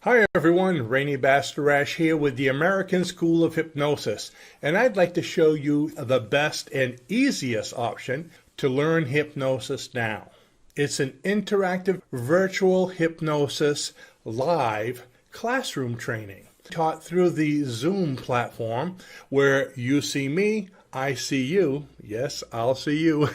Hi everyone, Rene Bastarache here with the American School of Hypnosis, and I'd like to show you the best and easiest option to learn hypnosis now. It's an interactive virtual hypnosis live classroom training taught through the Zoom platform where you see me, I see you. Yes, I'll see you.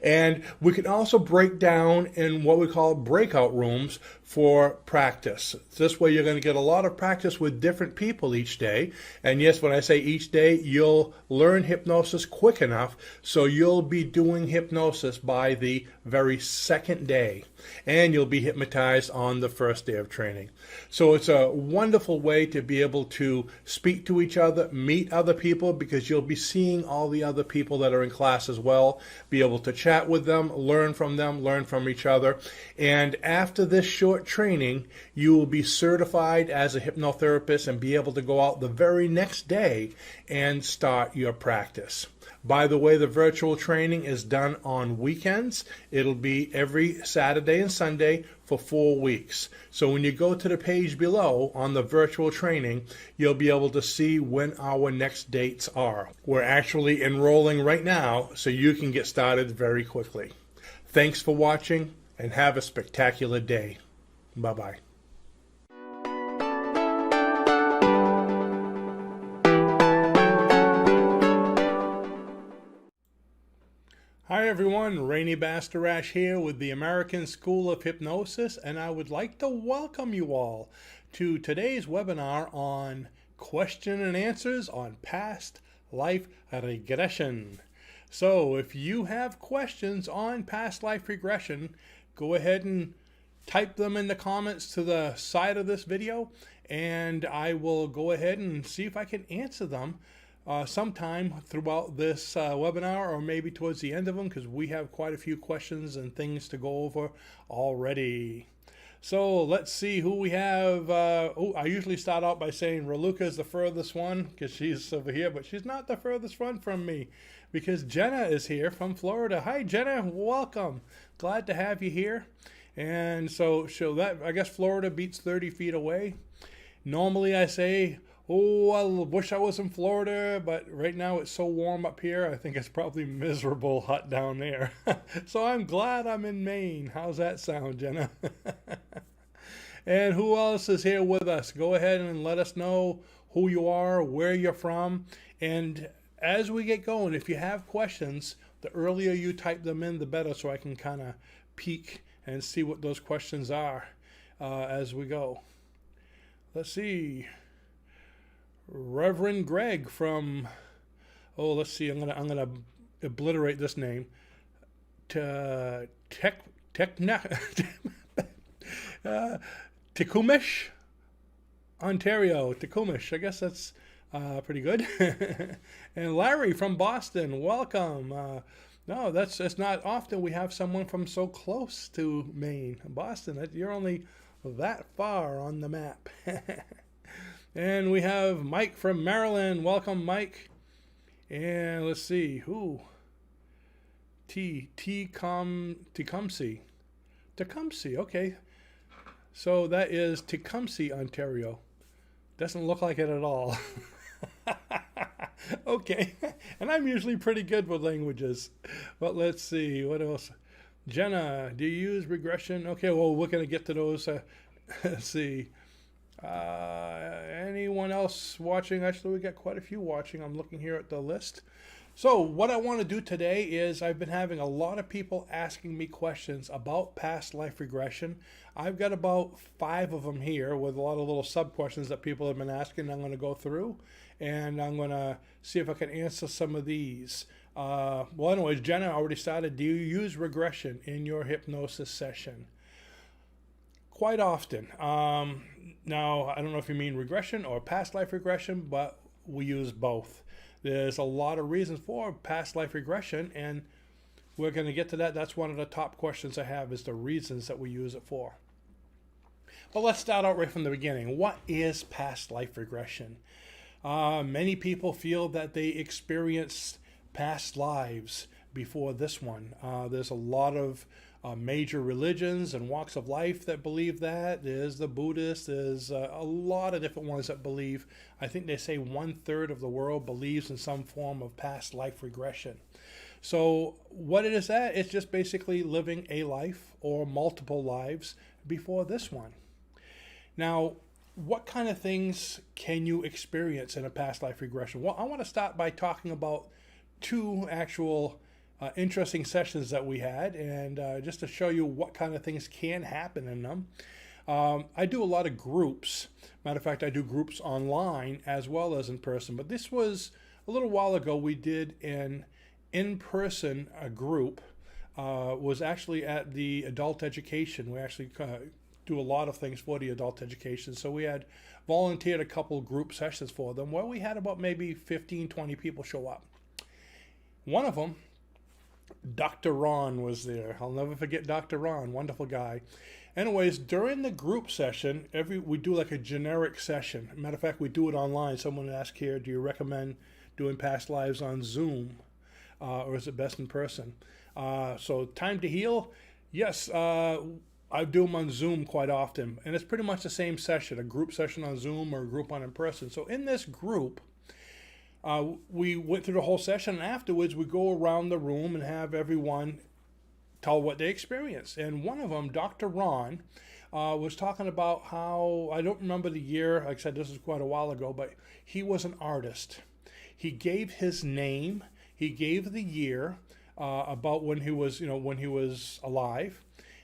And we can also break down in what we call breakout rooms for practice. This way you're going to get a lot of practice with different people each day. And yes, when I say each day, you'll learn hypnosis quick enough so you'll be doing hypnosis by the very second day. And you'll be hypnotized on the first day of training. So it's a wonderful way to be able to speak to each other, meet other people, because you'll be seeing all the other people that are in class as well, be able to chat with them, learn from each other. And after this short training, you will be certified as a hypnotherapist and be able to go out the very next day and start your practice. By the way, the virtual training is done on weekends. It'll be every Saturday and Sunday for 4 weeks. So when you go to the page below on the virtual training, you'll be able to see when our next dates are. We're actually enrolling right now, so you can get started very quickly. Thanks for watching and have a spectacular day. Bye-bye. Hi everyone, Rene Bastarache here with the American School of Hypnosis, and I would like to welcome you all to today's webinar on question and answers on past life regression. So if you have questions on past life regression, go ahead and type them in the comments to the side of this video, and I will go ahead and see if I can answer them sometime throughout this webinar, or maybe towards the end of them, because we have quite a few questions and things to go over already. So let's see who we have. I usually start out by saying Raluca is the furthest one because she's over here, but she's not the furthest one from me because Jenna is here from Florida. Hi Jenna, welcome. Glad to have you here. And so that, I guess Florida beats 30 feet away. Normally I say, oh, I wish I was in Florida, but right now it's so warm up here, I think it's probably miserable hot down there. So I'm glad I'm in Maine. How's that sound, Jenna? And who else is here with us? Go ahead and let us know who you are, where you're from. And as we get going, if you have questions, the earlier you type them in, the better, so I can kind of peek and see what those questions are as we go. Let's see. Reverend Greg from, let's see, I'm gonna obliterate this name. Tecumseh, Ontario. Tecumseh, I guess that's pretty good. And Larry from Boston, welcome. No, it's not often we have someone from so close to Maine, Boston. You're only that far on the map. And we have Mike from Maryland. Welcome, Mike. And let's see, who? Tecumseh. Tecumseh, okay. So that is Tecumseh, Ontario. Doesn't look like it at all. Okay. And I'm usually pretty good with languages. But let's see, what else? Jenna, do you use regression? Okay, well, we're going to get to those. Let's see. Anyone else watching? Actually, we got quite a few watching. I'm looking here at the list. So what I want to do today is I've been having a lot of people asking me questions about past life regression. I've got about 5 of them here with a lot of little sub questions that people have been asking. I'm going to go through and I'm going to see if I can answer some of these. Well, anyways, Jenna already started. Do you use regression in your hypnosis session? Quite often. Now, I don't know if you mean regression or past life regression, but we use both. There's a lot of reasons for past life regression, and we're going to get to that. That's one of the top questions I have, is the reasons that we use it for. But let's start out right from the beginning. What is past life regression? Many people feel that they experienced past lives before this one. There's a lot of major religions and walks of life that believe that. There's the Buddhists. There's a lot of different ones that believe. I think they say 1/3 of the world believes in some form of past life regression. So what it is that? It's just basically living a life or multiple lives before this one. Now, what kind of things can you experience in a past life regression? Well, I want to start by talking about two actual interesting sessions that we had, and just to show you what kind of things can happen in them. I do a lot of groups. Matter of fact, I do groups online as well as in person. But this was a little while ago. We did an in-person group. Was actually at the adult education. We actually do a lot of things for the adult education. So we had volunteered a couple group sessions for them where we had about maybe 15, 20 people show up. One of them, Dr. Ron, was there. I'll never forget Dr. Ron, wonderful guy. Anyways, during the group session, we do like a generic session. Matter of fact, we do it online. Someone asked here, do you recommend doing past lives on Zoom? Or is it best in person? So Time to Heal, yes, I do them on Zoom quite often. And it's pretty much the same session, a group session on Zoom or a group on in person. So in this group, we went through the whole session, and afterwards we go around the room and have everyone tell what they experienced. And one of them, Dr. Ron, was talking about how, I don't remember the year, like I said, this is quite a while ago, but he was an artist. He gave his name, he gave the year, about when he was alive.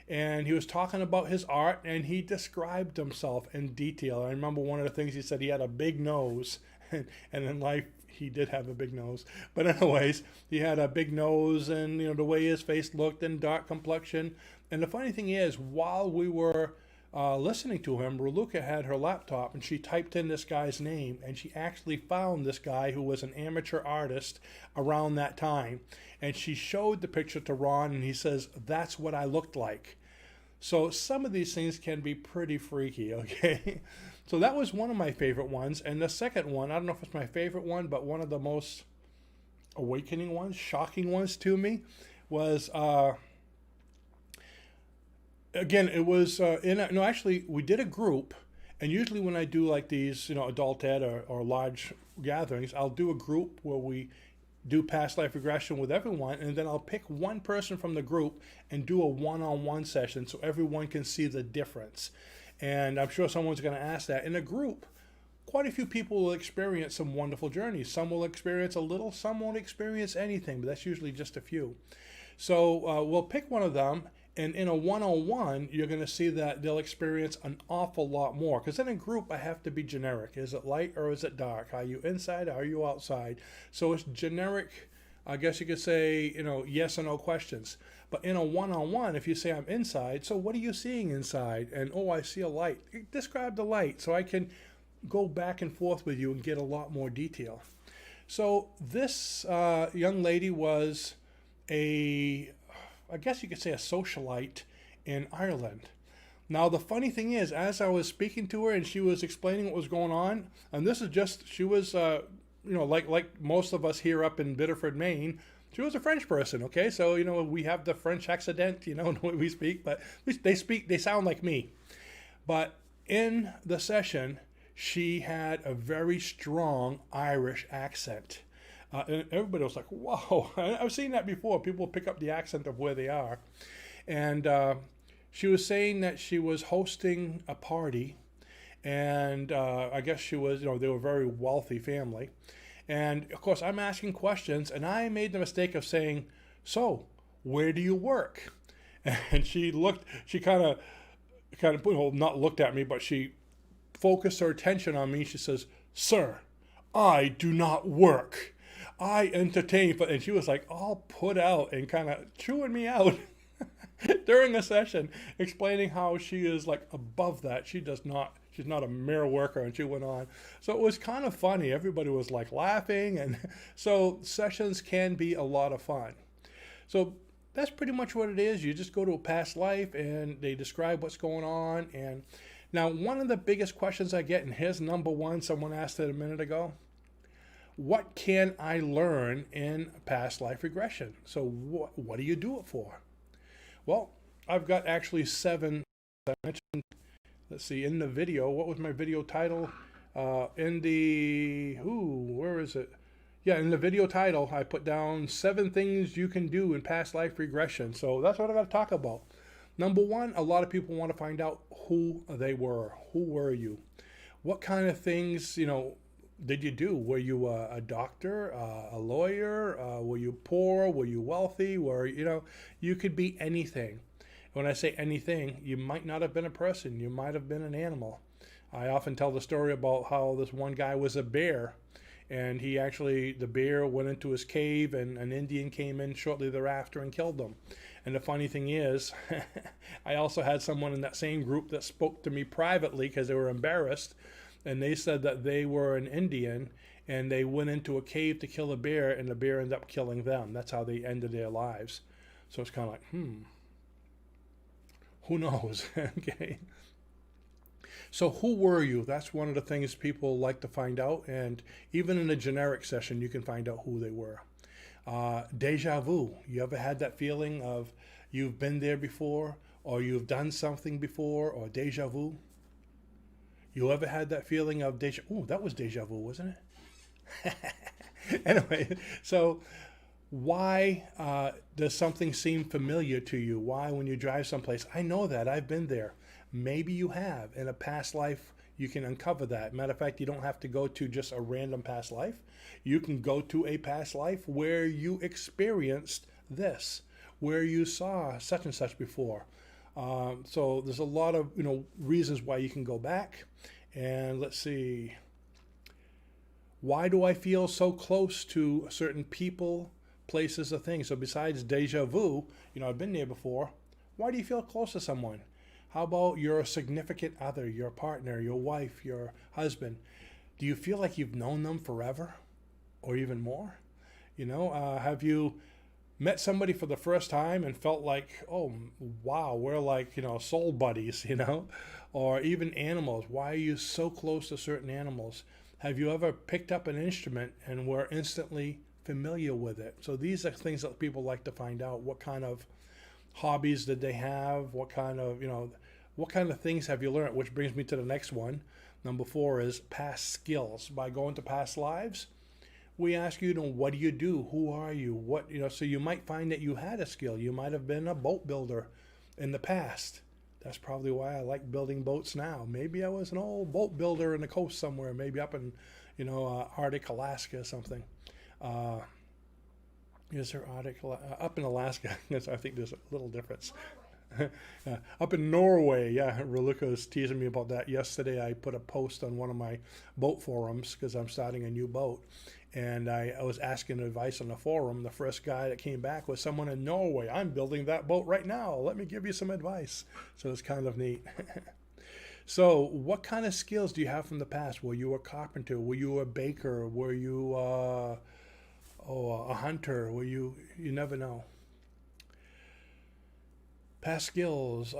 And he was talking about his art, and he described himself in detail. I remember one of the things he said, he had a big nose, and in life he did have a big nose. But anyways, he had a big nose, and the way his face looked, and dark complexion. And the funny thing is, while we were listening to him, Raluca had her laptop, and she typed in this guy's name, and she actually found this guy who was an amateur artist around that time. And she showed the picture to Ron, and he says, that's what I looked like. So some of these things can be pretty freaky, okay? So that was one of my favorite ones. And the second one, I don't know if it's my favorite one, but one of the most awakening ones, shocking ones to me, was, again, it was, actually, we did a group. And usually when I do like these, adult ed or large gatherings, I'll do a group where we do past life regression with everyone, and then I'll pick one person from the group and do a one-on-one session so everyone can see the difference. And I'm sure someone's going to ask that. In a group, quite a few people will experience some wonderful journeys. Some will experience a little, some won't experience anything, but that's usually just a few. So we'll pick one of them, and in a one-on-one, you're going to see that they'll experience an awful lot more. Because in a group, I have to be generic. Is it light or is it dark? Are you inside or are you outside? So it's generic, I guess you could say, yes or no questions. But in a one-on-one, if you say I'm inside, so what are you seeing inside? And, I see a light. Describe the light so I can go back and forth with you and get a lot more detail. So this young lady was I guess you could say a socialite in Ireland. Now, the funny thing is, as I was speaking to her and she was explaining what was going on, and this is just, she was, like most of us here up in Biddeford, Maine, she was a French person, okay? So, we have the French accent, the way we speak, but they sound like me. But in the session, she had a very strong Irish accent. And everybody was like, whoa, I've seen that before. People pick up the accent of where they are. And she was saying that she was hosting a party. And I guess she was, they were a very wealthy family. And, of course, I'm asking questions. And I made the mistake of saying, so, where do you work? And she kind of, not looked at me, but she focused her attention on me. She says, sir, I do not work. I entertain, and she was like all put out and kind of chewing me out during the session, explaining how she is like above that. She's not a mere worker, and she went on. So it was kind of funny. Everybody was like laughing, and so sessions can be a lot of fun. So that's pretty much what it is. You just go to a past life, and they describe what's going on. And now one of the biggest questions I get, and here's number one, someone asked it a minute ago. What can I learn in past life regression? So what do you do it for? Well, I've got actually 7. I mentioned, let's see, in the video, what was my video title? Where is it? Yeah, in the video title, I put down 7 things you can do in past life regression. So that's what I got to talk about. Number 1, a lot of people want to find out who they were. Who were you? What kind of things, did you do? Were you a doctor, a lawyer? Were you poor? Were you wealthy? You could be anything. When I say anything, you might not have been a person. You might have been an animal. I often tell the story about how this one guy was a bear, and the bear went into his cave, and an Indian came in shortly thereafter and killed him. And the funny thing is, I also had someone in that same group that spoke to me privately because they were embarrassed, and they said that they were an Indian, and they went into a cave to kill a bear, and the bear ended up killing them. That's how they ended their lives. So it's kind of like, who knows? Okay. So who were you? That's one of the things people like to find out. And even in a generic session, you can find out who they were. Déjà vu. You ever had that feeling of you've been there before, or you've done something before, or déjà vu? You ever had that feeling of déjà? Oh, that was déjà vu, wasn't it? Anyway, so why does something seem familiar to you? Why, when you drive someplace, I know that, I've been there. Maybe you have. In a past life, you can uncover that. Matter of fact, you don't have to go to just a random past life. You can go to a past life where you experienced this, where you saw such and such before. So there's a lot of reasons why you can go back. And let's see. Why do I feel so close to certain people, places, or things? So besides déjà vu, I've been there before. Why do you feel close to someone? How about your significant other, your partner, your wife, your husband? Do you feel like you've known them forever or even more? Have you met somebody for the first time and felt like, oh, wow, we're like, soul buddies, Or even animals. Why are you so close to certain animals? Have you ever picked up an instrument and were instantly familiar with it? So these are things that people like to find out. What kind of hobbies did they have? What kind of things have you learned? Which brings me to the next one. Number 4 is past skills. By going to past lives, we ask you, what do you do? Who are you? So you might find that you had a skill. You might have been a boat builder in the past. That's probably why I like building boats now. Maybe I was an old boat builder in the coast somewhere, maybe up in, Arctic Alaska or something. Is there Arctic up in Alaska? I think there's a little difference. Up in Norway, yeah, Reluca's teasing me about that. Yesterday I put a post on one of my boat forums because I'm starting a new boat, and I was asking advice on the forum. The first guy that came back was someone in Norway. I'm building that boat right now. Let me give you some advice. So it's kind of neat. So what kind of skills do you have from the past? Were you a carpenter? Were you a baker? Were you a hunter? Were you never know. Past skills.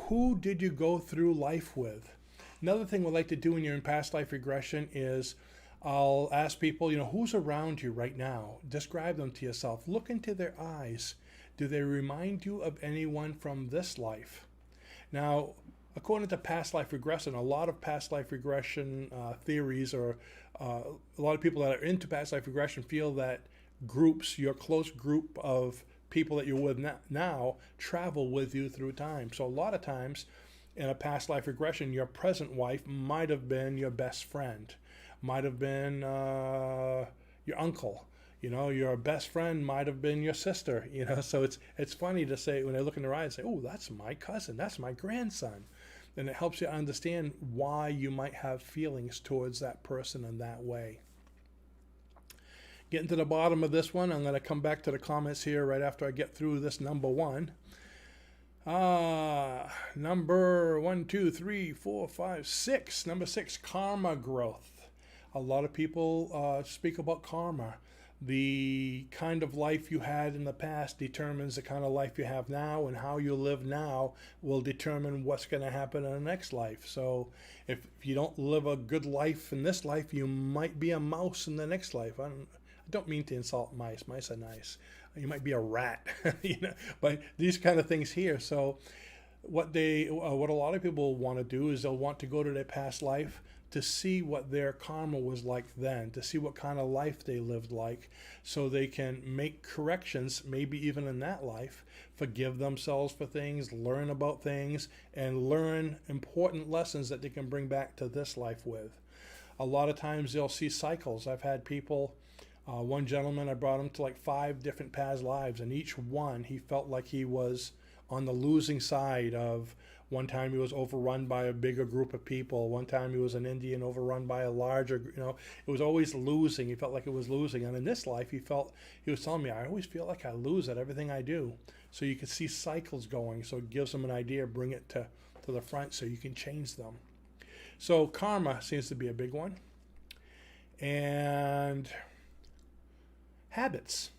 Who did you go through life with? Another thing we like to do when you're in past life regression is I'll ask people, who's around you right now? Describe them to yourself. Look into their eyes. Do they remind you of anyone from this life? Now, according to past life regression, a lot of past life regression theories, or a lot of people that are into past life regression feel that your close group of people that you're with now travel with you through time. So a lot of times in a past life regression, your present wife might have been your best friend, might have been your uncle. Your best friend might have been your sister. So it's funny to say, when they look in their eyes, say, oh, that's my cousin, that's my grandson. And it helps you understand why you might have feelings towards that person in that way. Getting to the bottom of this one, I'm going to come back to the comments here right after I get through this number 1. Number 1, 2, 3, 4, 5, 6. Number 6, karma growth. A lot of people speak about karma. The kind of life you had in the past determines the kind of life you have now, and how you live now will determine what's going to happen in the next life. So if you don't live a good life in this life, you might be a mouse in the next life. I I don't mean to insult mice. Mice are nice. You might be a rat, but these kind of things here. So what a lot of people want to do is they'll want to go to their past life to see what their karma was like then, to see what kind of life they lived like, so they can make corrections, maybe even in that life, forgive themselves for things, learn about things, and learn important lessons that they can bring back to this life with. A lot of times they'll see cycles. I've had people, one gentleman, I brought him to like 5 different past lives, and each one he felt like he was on the losing side of. One time he was overrun by a bigger group of people. One time he was an Indian overrun by a larger, it was always losing. He felt like it was losing. And in this life, he was telling me, I always feel like I lose at everything I do. So you can see cycles going. So it gives them an idea, bring it to the front so you can change them. So karma seems to be a big one. And habits.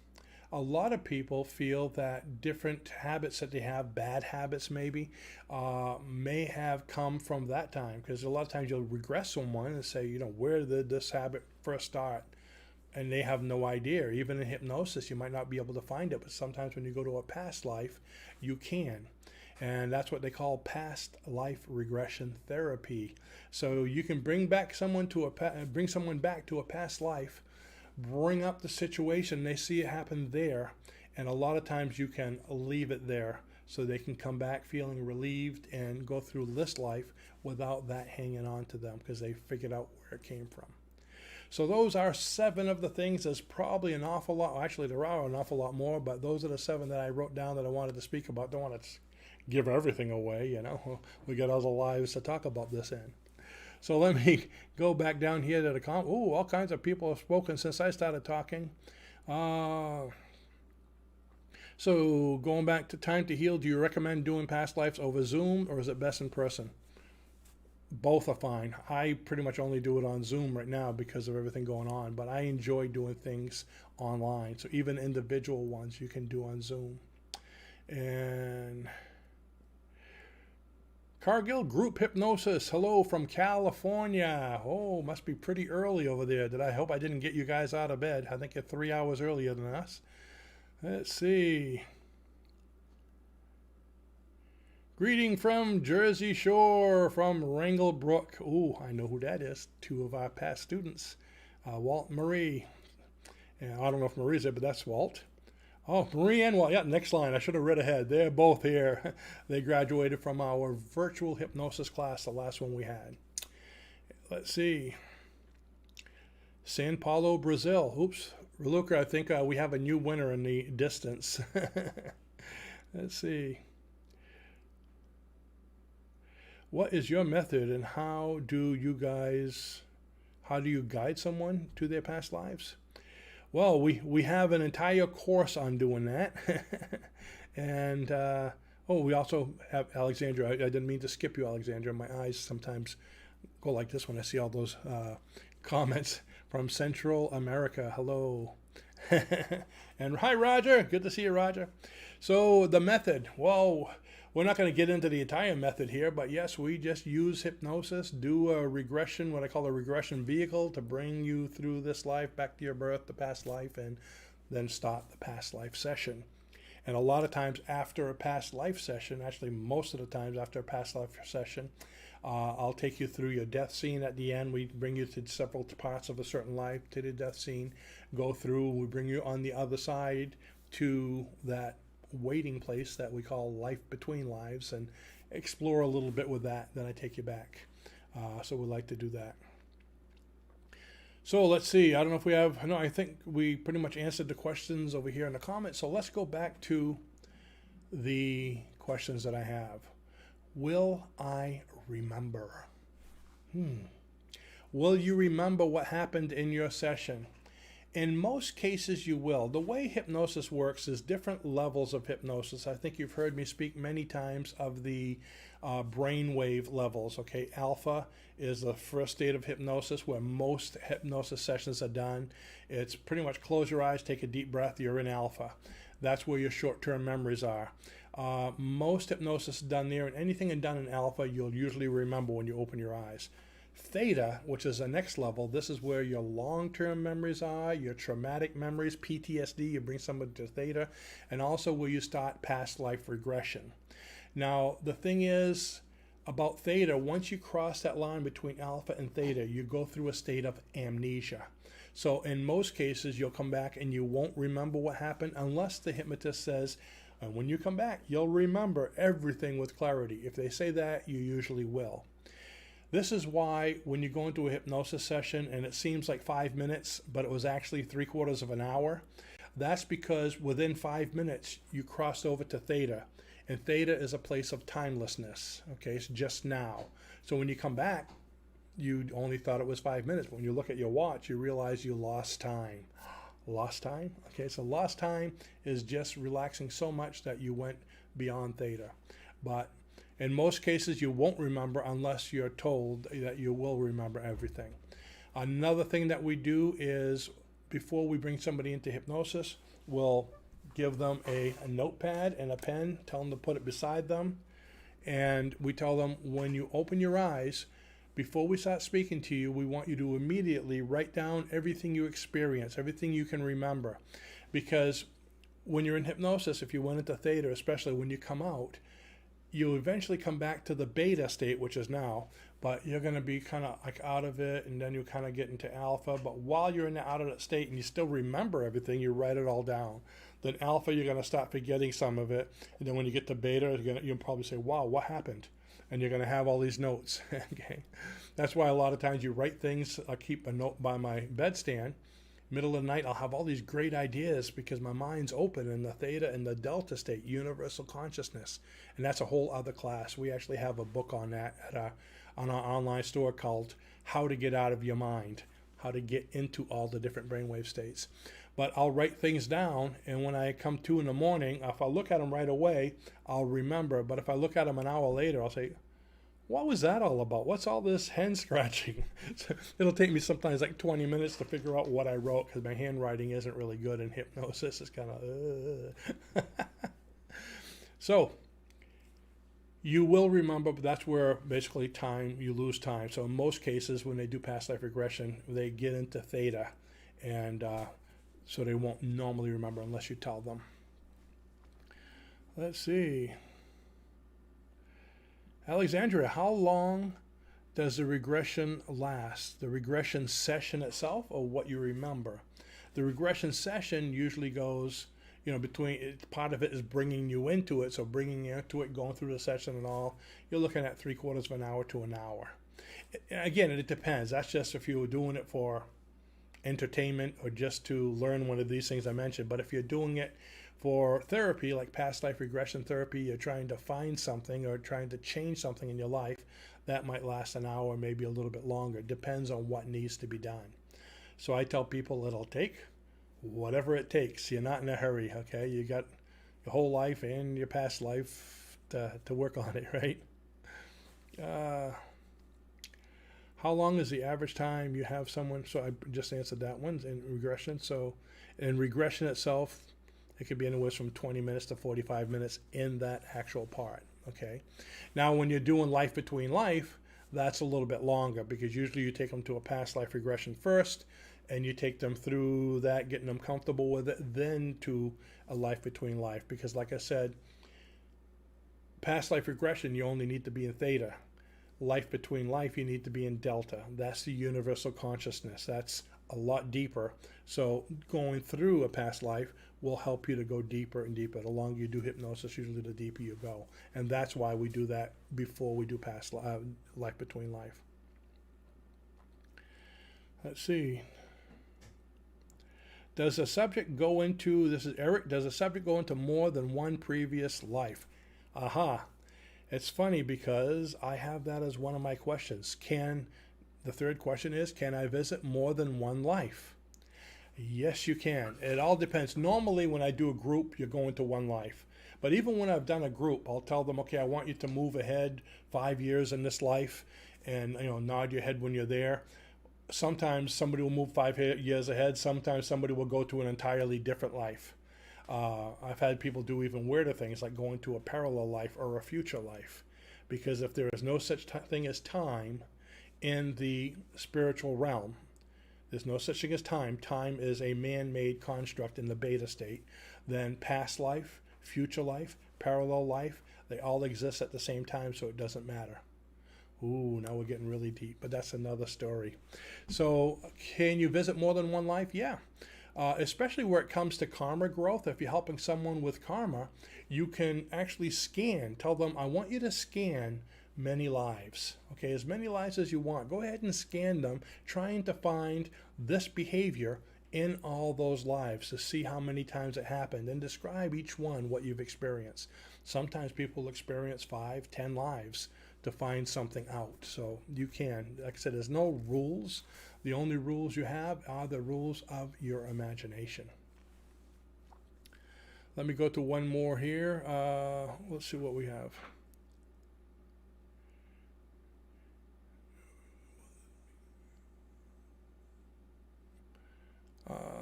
A lot of people feel that different habits that they have, bad habits maybe, may have come from that time. Because a lot of times you'll regress someone and say, where did this habit first start? And they have no idea. Even in hypnosis, you might not be able to find it. But sometimes when you go to a past life, you can. And that's what they call past life regression therapy. So you can bring someone back to a past life, bring up the situation, they see it happen there, and a lot of times you can leave it there so they can come back feeling relieved and go through this life without that hanging on to them because they figured out where it came from. So those are 7 of the things. There's probably an awful lot. Actually, there are an awful lot more, but those are the 7 that I wrote down that I wanted to speak about. Don't want to give everything away, We got other lives to talk about this in. So let me go back down here to the comment. Ooh, all kinds of people have spoken since I started talking. So going back to Time to Heal, do you recommend doing past lives over Zoom, or is it best in person? Both are fine. I pretty much only do it on Zoom right now because of everything going on, but I enjoy doing things online. So even individual ones you can do on Zoom. And Cargill Group Hypnosis, hello from California. Oh, must be pretty early over there. I hope I didn't get you guys out of bed. I think you're 3 hours earlier than us. Let's see. Greeting from Jersey Shore, from Wrangle Brook. Oh, I know who that is. 2 of our past students, Walt and Marie. And I don't know if Marie's there, but that's Walt. Oh, Marie and Walt. Yeah, next line. I should have read ahead. They're both here. They graduated from our virtual hypnosis class, the last one we had. Let's see. Sao Paulo, Brazil. Oops. Reluca, I think we have a new winner in the distance. Let's see. What is your method and how do you guide someone to their past lives? Well, we have an entire course on doing that. And, we also have Alexandra. I didn't mean to skip you, Alexandra. My eyes sometimes go like this when I see all those comments from Central America. Hello. And hi, Roger. Good to see you, Roger. So the method. Well, we're not going to get into the entire method here, but yes, we just use hypnosis, do a regression, what I call a regression vehicle, to bring you through this life, back to your birth, the past life, and then start the past life session. And a lot of times after a past life session, actually most of the times after a past life session, I'll take you through your death scene at the end. We bring you to several parts of a certain life, to the death scene, go through, we bring you on the other side to that waiting place that we call life between lives, and explore a little bit with that. Then I take you back. So we like to do that. So let's see. I don't know if we have. No, I think we pretty much answered the questions over here in the comments. So let's go back to the questions that I have. Will I remember? Will you remember what happened in your session? In most cases, you will. The way hypnosis works is different levels of hypnosis. I think you've heard me speak many times of the brainwave levels. Okay, alpha is the first state of hypnosis where most hypnosis sessions are done. It's pretty much close your eyes, take a deep breath, you're in alpha. That's where your short-term memories are. Most hypnosis is done there, and anything done in alpha, you'll usually remember when you open your eyys. Theta, which is the next level, this is where your long-term memories are, your traumatic memories, PTSD, you bring somebody to theta, and also where you start past life regression. Now, the thing is about theta, once you cross that line between alpha and theta, you go through a state of amnesia. So in most cases, you'll come back and you won't remember what happened unless the hypnotist says, and when you come back, you'll remember everything with clarity. If they say that, you usually will. This is why when you go into a hypnosis session and it seems like 5 minutes, but it was actually 3/4 of an hour, that's because within 5 minutes you crossed over to theta. And theta is a place of timelessness. Okay, it's just now. So when you come back, you only thought it was 5 minutes. But when you look at your watch, you realize you lost time. Lost time? Okay, so lost time is just relaxing so much that you went beyond theta. But in most cases, you won't remember unless you're told that you will remember everything. Another thing that we do is before we bring somebody into hypnosis, we'll give them a notepad and a pen, tell them to put it beside them. And we tell them when you open your eyes, before we start speaking to you, we want you to immediately write down everything you experience, everything you can remember. Because when you're in hypnosis, if you went into theta, especially when you come out, you'll eventually come back to the beta state, which is now, but you're going to be kind of like out of it, and then you kind of get into alpha. But while you're in the out of that state and you still remember everything, you write it all down. Then alpha, you're going to start forgetting some of it. And then when you get to beta, you'll probably say, wow, what happened? And you're going to have all these notes. Okay, that's why a lot of times you write things. I keep a note by my bedstand. Middle of the night, I'll have all these great ideas because my mind's open in the theta and the delta state, universal consciousness. And that's a whole other class. We actually have a book on that on our online store called How to Get Out of Your Mind, how to get into all the different brainwave states. But I'll write things down, and when I come to in the morning, if I look at them right away, I'll remember. But if I look at them an hour later, I'll say, what was that all about? What's all this hand scratching? So it'll take me sometimes like 20 minutes to figure out what I wrote because my handwriting isn't really good in hypnosis. It's kind of, So you will remember, but that's where basically you lose time. So in most cases, when they do past life regression, they get into theta, and so they won't normally remember unless you tell them. Let's see. Alexandria, how long does the regression last? The regression session itself, or what you remember? The regression session usually goes, between, part of it is bringing you into it. So bringing you into it, going through the session and all, you're looking at 3/4 of an hour to an hour. Again, it depends. That's just if you were doing it for entertainment or just to learn one of these things I mentioned. But if you're doing it for therapy, like past life regression therapy, you're trying to find something or trying to change something in your life, that might last an hour, maybe a little bit longer. Depends on what needs to be done. So I tell people it'll take whatever it takes. You're not in a hurry, okay? You got your whole life and your past life to work on it, right? How long is the average time you have someone? So I just answered that one in regression. So in regression itself, it could be anywhere from 20 minutes to 45 minutes in that actual part, okay? Now, when you're doing life between life, that's a little bit longer because usually you take them to a past life regression first, and you take them through that, getting them comfortable with it, then to a life between life. Because like I said, past life regression, you only need to be in theta. Life between life, you need to be in delta. That's the universal consciousness. That's a lot deeper. So going through a past life will help you to go deeper and deeper. The longer you do hypnosis, usually the deeper you go. And that's why we do that before we do past life between life. Let's see. Does a subject go into, this is Eric, does a subject go into more than one previous life? Aha. It's funny because I have that as one of my questions. The third question is, can I visit more than one life? Yes, you can. It all depends. Normally, when I do a group, you're going to one life. But even when I've done a group, I'll tell them, okay, I want you to move ahead 5 years in this life, and nod your head when you're there. Sometimes somebody will move 5 years ahead. Sometimes somebody will go to an entirely different life. I've had people do even weirder things like going to a parallel life or a future life. Because if there is no such thing as time, in the spiritual realm. There's no such thing as time. Time is a man-made construct in the beta state. Then past life, future life, parallel life, they all exist at the same time, so it doesn't matter. Ooh, now we're getting really deep, but that's another story. So can you visit more than one life? Yeah. Especially where it comes to karma growth. If you're helping someone with karma, you can actually scan. Tell them, I want you to scan many lives. Okay, as many lives as you want. Go ahead and scan them, trying to find this behavior in all those lives to see how many times it happened and describe each one what you've experienced. Sometimes people experience 5, 10 lives to find something out. So you can, like I said, there's no rules. The only rules you have are the rules of your imagination. Let me go to one more here. Let's see what we have.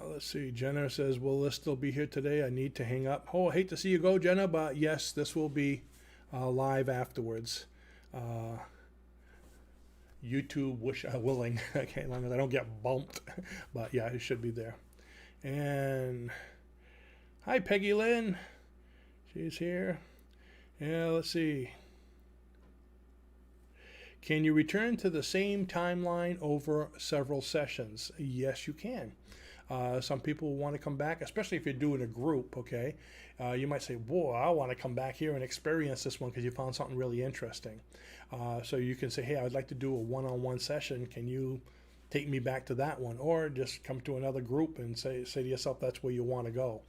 Let's see. Jenna says, will this still be here today? I need to hang up. Oh, I hate to see you go, Jenna, but yes, this will be live afterwards. YouTube willing. Okay, as long as I don't get bumped. But yeah, it should be there. And hi, Peggy Lynn. She's here. Yeah, let's see. Can you return to the same timeline over several sessions? Yes, you can. Some people want to come back, especially if you're doing a group, okay? You might say, whoa, I want to come back here and experience this one because you found something really interesting. So you can say, hey, I'd like to do a one-on-one session. Can you take me back to that one? Or just come to another group and say to yourself, that's where you want to go.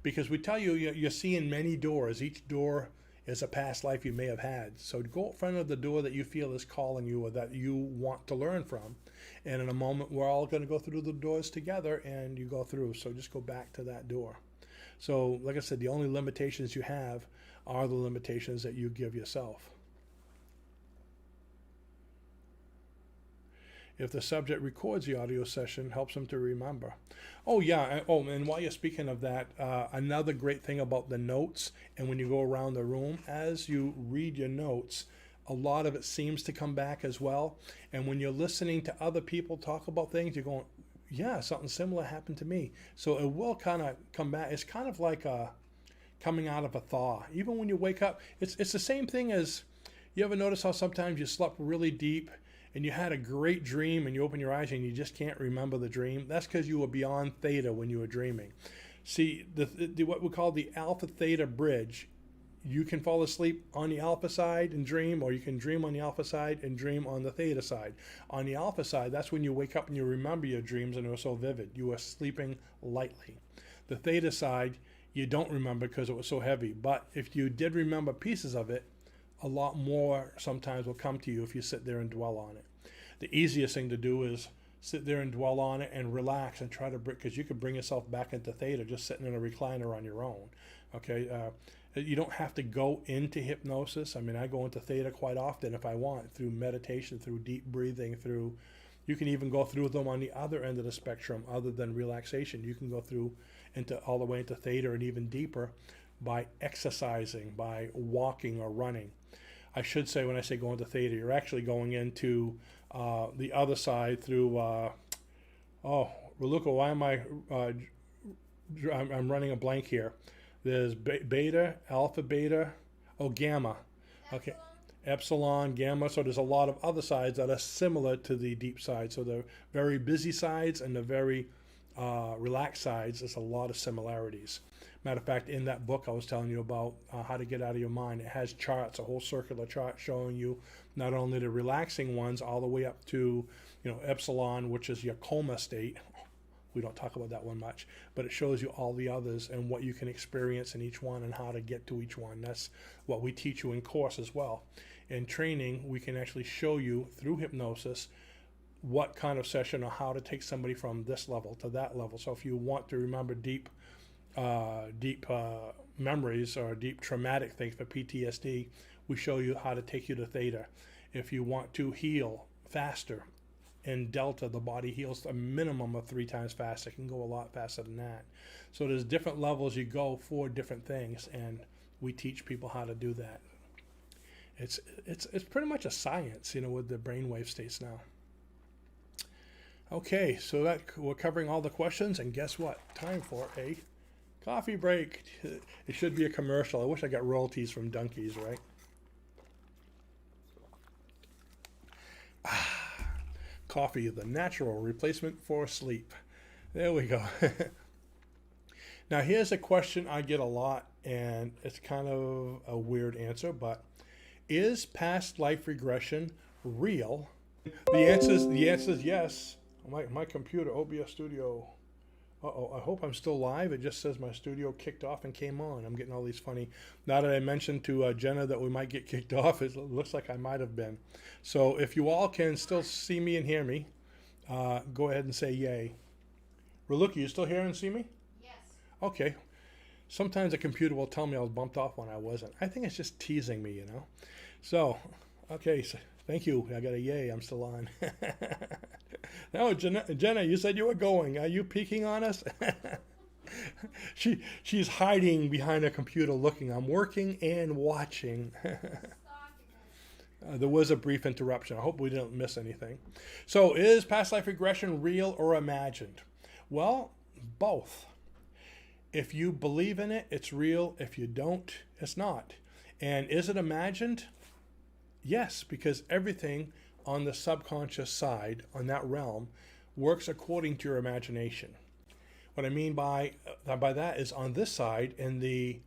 Because we tell you, you're seeing many doors. Each door is a past life you may have had. So go in front of the door that you feel is calling you or that you want to learn from. And in a moment, we're all going to go through the doors together and you go through. So just go back to that door. So like I said, the only limitations you have are the limitations that you give yourself. If the subject records the audio session, helps them to remember. Oh, yeah. Oh, and while you're speaking of that, another great thing about the notes, and when you go around the room, as you read your notes, a lot of it seems to come back as well. And when you're listening to other people talk about things, you're going, yeah, something similar happened to me. So it will kind of come back. It's kind of like coming out of a thaw. Even when you wake up, it's the same thing as, you ever notice how sometimes you slept really deep and you had a great dream and you open your eyes and you just can't remember the dream? That's because you were beyond theta when you were dreaming. See, what we call the alpha theta bridge, you can fall asleep on the alpha side and dream, or you can dream on the alpha side and dream on the theta side. On the alpha side, that's when you wake up and you remember your dreams and they're so vivid. You are sleeping lightly. The theta side, you don't remember because it was so heavy. But if you did remember pieces of it, a lot more sometimes will come to you if you sit there and dwell on it. The easiest thing to do is sit there and dwell on it and relax and try to bring, because you could bring yourself back into theta just sitting in a recliner on your own. Okay, you don't have to go into hypnosis. I mean, I go into theta quite often if I want, through meditation, through deep breathing, through, you can even go through them on the other end of the spectrum other than relaxation. You can go through into all the way into theta and even deeper by exercising, by walking or running. I should say, when I say go into theta, you're actually going into the other side through, Raluca, why am I'm running a blank here. There's beta, alpha, beta, gamma. Okay, epsilon, gamma. So there's a lot of other sides that are similar to the deep side. So the very busy sides and the very relaxed sides, there's a lot of similarities. Matter of fact, in that book I was telling you about how to get out of your mind, it has charts, a whole circular chart showing you not only the relaxing ones all the way up to, epsilon, which is your coma state. We don't talk about that one much, but it shows you all the others and what you can experience in each one and how to get to each one. That's what we teach you in course as well. In training, we can actually show you through hypnosis what kind of session or how to take somebody from this level to that level. So if you want to remember deep memories or deep traumatic things for PTSD, we show you how to take you to theta. If you want to heal faster, in delta, the body heals a minimum of 3 times faster. It can go a lot faster than that. So there's different levels you go for different things, and we teach people how to do that. It's pretty much a science, with the brainwave states now. Okay, so that we're covering all the questions, and guess what? Time for a coffee break. It should be a commercial. I wish I got royalties from donkeys, right? Coffee, the natural replacement for sleep. There we go. Now, here's a question I get a lot, and it's kind of a weird answer, but is past life regression real? The answer is yes. My computer, OBS Studio. Uh-oh, I hope I'm still live. It just says my studio kicked off and came on. I'm getting all these funny. Now that I mentioned to Jenna that we might get kicked off, it looks like I might have been. So if you all can still see me and hear me, go ahead and say yay. Reluki, you still hear and see me? Yes. Okay. Sometimes the computer will tell me I was bumped off when I wasn't. I think it's just teasing me, you know. So, okay, so thank you. I got a yay. I'm still on. No, Jenna, you said you were going. Are you peeking on us? She's hiding behind a computer looking. I'm working and watching. There was a brief interruption. I hope we didn't miss anything. So, is past life regression real or imagined? Well, both. If you believe in it, it's real. If you don't, it's not. And is it imagined? Yes, because everything on the subconscious side, on that realm, works according to your imagination. What I mean by that is on this side, in the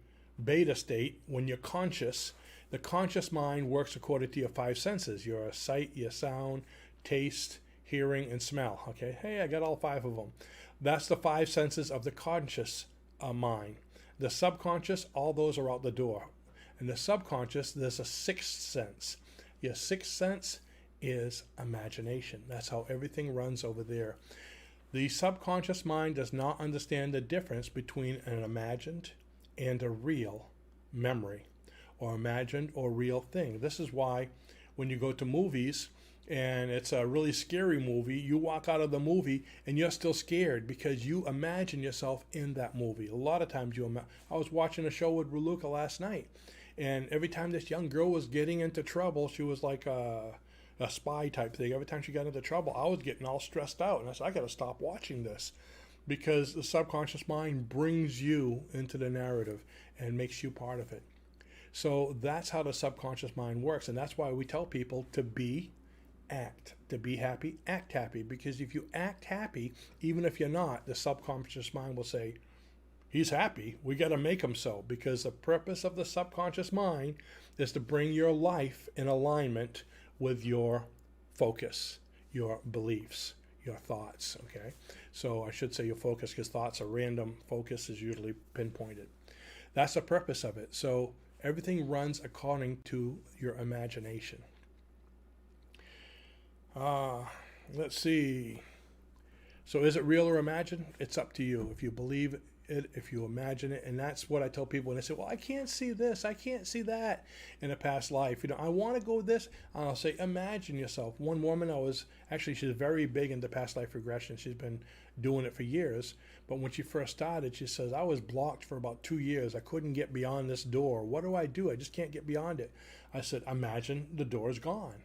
beta state, when you're conscious, the conscious mind works according to your five senses: your sight, your sound, taste, hearing, and smell. Okay, hey, I got all five of them. That's the five senses of the conscious mind. The subconscious, all those are out the door. In the subconscious, there's a sixth sense. Your sixth sense is imagination. That's how everything runs over there. The subconscious mind does not understand the difference between an imagined and a real memory, or imagined or real thing. This is why when you go to movies and it's a really scary movie, you walk out of the movie and you're still scared because you imagine yourself in that movie. A lot of times I was watching a show with Reluka last night, and every time this young girl was getting into trouble, she was like a spy type thing. Every time she got into trouble, I was getting all stressed out, and I said, I got to stop watching this, because the subconscious mind brings you into the narrative and makes you part of it. So that's how the subconscious mind works, and that's why we tell people to be happy, act happy, because if you act happy, even if you're not, the subconscious mind will say, he's happy, we got to make him so, because the purpose of the subconscious mind is to bring your life in alignment with your focus, your beliefs, your thoughts, okay? So I should say your focus, because thoughts are random, focus is usually pinpointed. That's the purpose of it. So everything runs according to your imagination. Let's see. So is it real or imagined? It's up to you. If you believe it, if you imagine it, and that's what I tell people when they say, well, I can't see this, I can't see that in a past life. I want to go this. I'll say, imagine yourself. One woman, she's very big into past life regression. She's been doing it for years. But when she first started, she says, I was blocked for about 2 years. I couldn't get beyond this door. What do? I just can't get beyond it. I said, imagine the door's gone.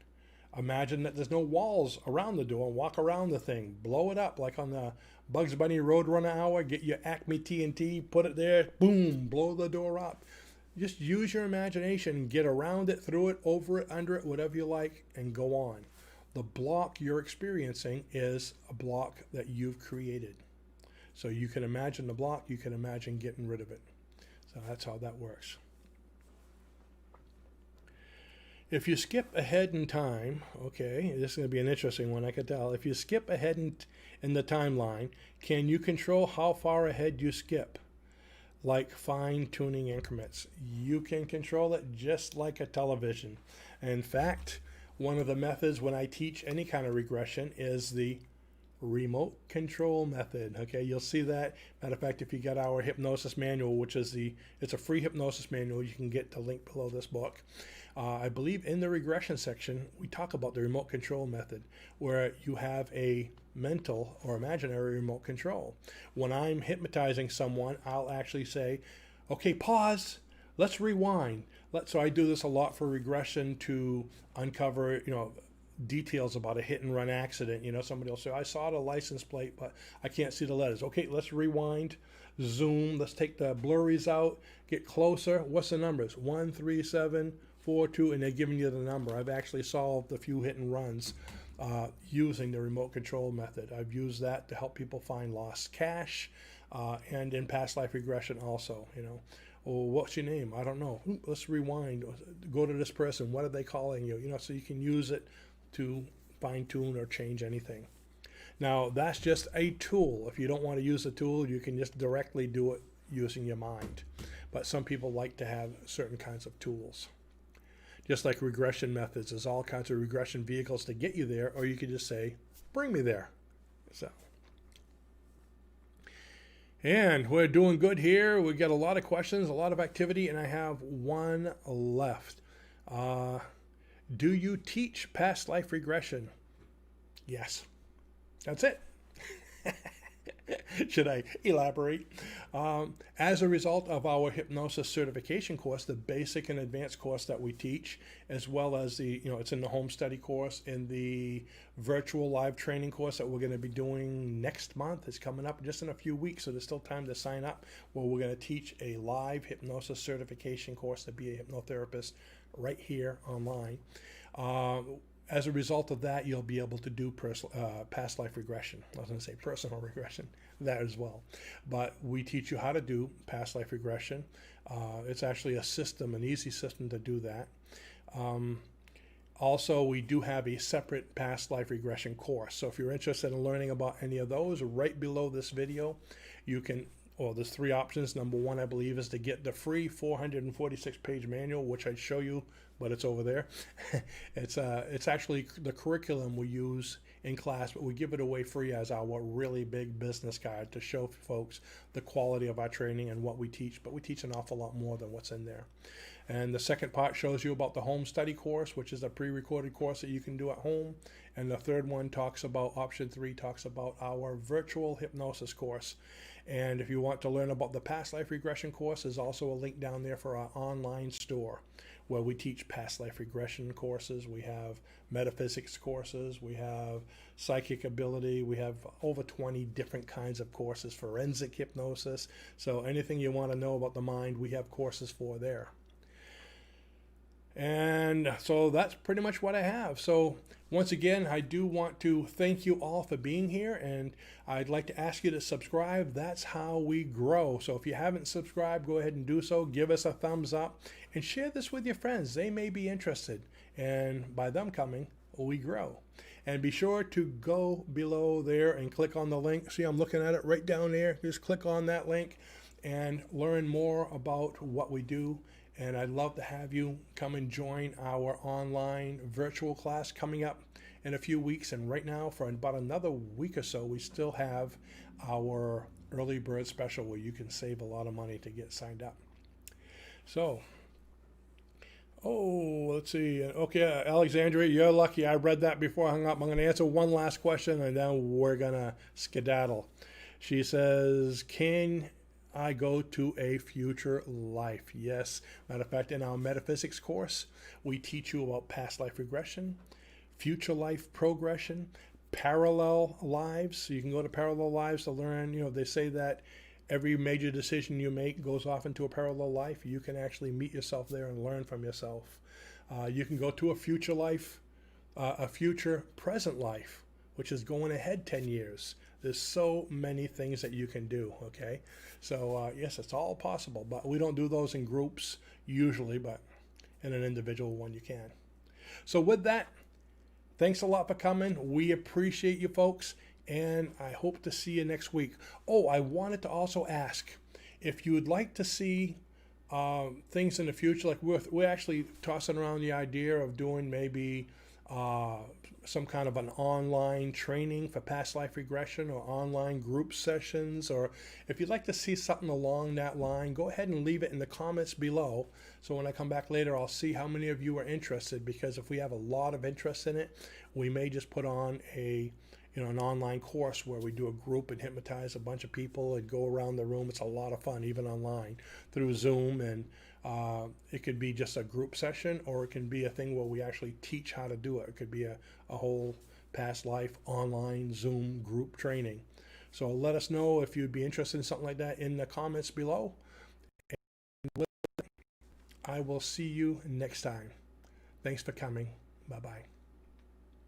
Imagine that there's no walls around the door, and walk around the thing. Blow it up like on the Bugs Bunny Roadrunner Hour. Get your Acme TNT, put it there, boom, blow the door up. Just use your imagination. Get around it, through it, over it, under it, whatever you like, and go on. The block you're experiencing is a block that you've created. So you can imagine the block, you can imagine getting rid of it. So that's how that works. If you skip ahead in time, okay, this is going to be an interesting one, I can tell. If you skip ahead in the timeline, can you control how far ahead you skip? Like fine-tuning increments. You can control it just like a television. In fact, one of the methods when I teach any kind of regression is the remote control method. Okay, you'll see that. Matter of fact, if you get our hypnosis manual, which is it's a free hypnosis manual, you can get the link below this book. I believe in the regression section, we talk about the remote control method, where you have a mental or imaginary remote control. When I'm hypnotizing someone, I'll actually say, okay, pause, let's rewind. So I do this a lot for regression to uncover, details about a hit and run accident. You know, somebody will say, I saw the license plate, but I can't see the letters. Okay, let's rewind, zoom, let's take the blurries out, get closer. What's the numbers? 13742, and they're giving you the number. I've actually solved a few hit and runs using the remote control method. I've used that to help people find lost cash, and in past life regression also, you know. Oh, what's your name? I don't know. Let's rewind. Go to this person. What are they calling you? You know, so you can use it to fine tune or change anything. Now, that's just a tool. If you don't want to use the tool, you can just directly do it using your mind. But some people like to have certain kinds of tools. Just like regression methods, there's all kinds of regression vehicles to get you there, or you could just say, bring me there. So. And we're doing good here. We got a lot of questions, a lot of activity, and I have one left. Do you teach past life regression? Yes. That's it. Should I elaborate? As a result of our hypnosis certification course, the basic and advanced course that we teach, as well as the, you know, it's in the home study course, in the virtual live training course that we're going to be doing next month. It's coming up just in a few weeks, so there's still time to sign up, where we're going to teach a live hypnosis certification course to be a hypnotherapist right here online. As a result of that, you'll be able to do past life regression. I was going to say personal regression, that as well. But we teach you how to do past life regression. It's actually a system, an easy system to do that. Also, we do have a separate past life regression course. So if you're interested in learning about any of those, right below this video, you can, well, there's three options. Number one, I believe, is to get the free 446-page manual, which I'd show you, but it's over there. It's actually the curriculum we use in class, but we give it away free as our really big business guide to show folks the quality of our training and what we teach. But we teach an awful lot more than what's in there. And the second part shows you about the home study course, which is a pre-recorded course that you can do at home. And the third one talks about, option 3 talks about our virtual hypnosis course. And if you want to learn about the past life regression course, there's also a link down there for our online store, where we teach past life regression courses. We have metaphysics courses. We have psychic ability. We have over 20 different kinds of courses, forensic hypnosis. So anything you want to know about the mind, we have courses for there. And so that's pretty much what I have. So once again, I do want to thank you all for being here, and I'd like to ask you to subscribe. That's how we grow. So if you haven't subscribed, go ahead and do so. Give us a thumbs up and share this with your friends. They may be interested, and by them coming, we grow. And be sure to go below there and click on the link. See, I'm looking at it right down there. Just click on that link and learn more about what we do. And I'd love to have you come and join our online virtual class coming up in a few weeks. And right now, for about another week or so, we still have our early bird special where you can save a lot of money to get signed up. So, let's see. Okay, Alexandria, you're lucky. I read that before I hung up. I'm going to answer one last question, and then we're going to skedaddle. She says, can I go to a future life? Yes. Matter of fact, in our metaphysics course, we teach you about past life regression, future life progression, parallel lives. So you can go to parallel lives to learn. You know, they say that every major decision you make goes off into a parallel life. You can actually meet yourself there and learn from yourself. You can go to a future life, a future present life, which is going ahead 10 years. There's so many things that you can do, okay? So, yes, it's all possible, but we don't do those in groups usually, but in an individual one you can. So with that, thanks a lot for coming. We appreciate you folks, and I hope to see you next week. Oh, I wanted to also ask, if you would like to see things in the future, like we're actually tossing around the idea of doing maybe some kind of an online training for past life regression, or online group sessions, or if you'd like to see something along that line, go ahead and leave it in the comments below. So when I come back later, I'll see how many of you are interested, because if we have a lot of interest in it, we may just put on a an online course where we do a group and hypnotize a bunch of people and go around the room. It's a lot of fun, even online through Zoom. And it could be just a group session, or it can be a thing where we actually teach how to do it. It could be a whole past life online Zoom group training. So let us know if you'd be interested in something like that in the comments below. And I will see you next time. Thanks for coming. Bye-bye.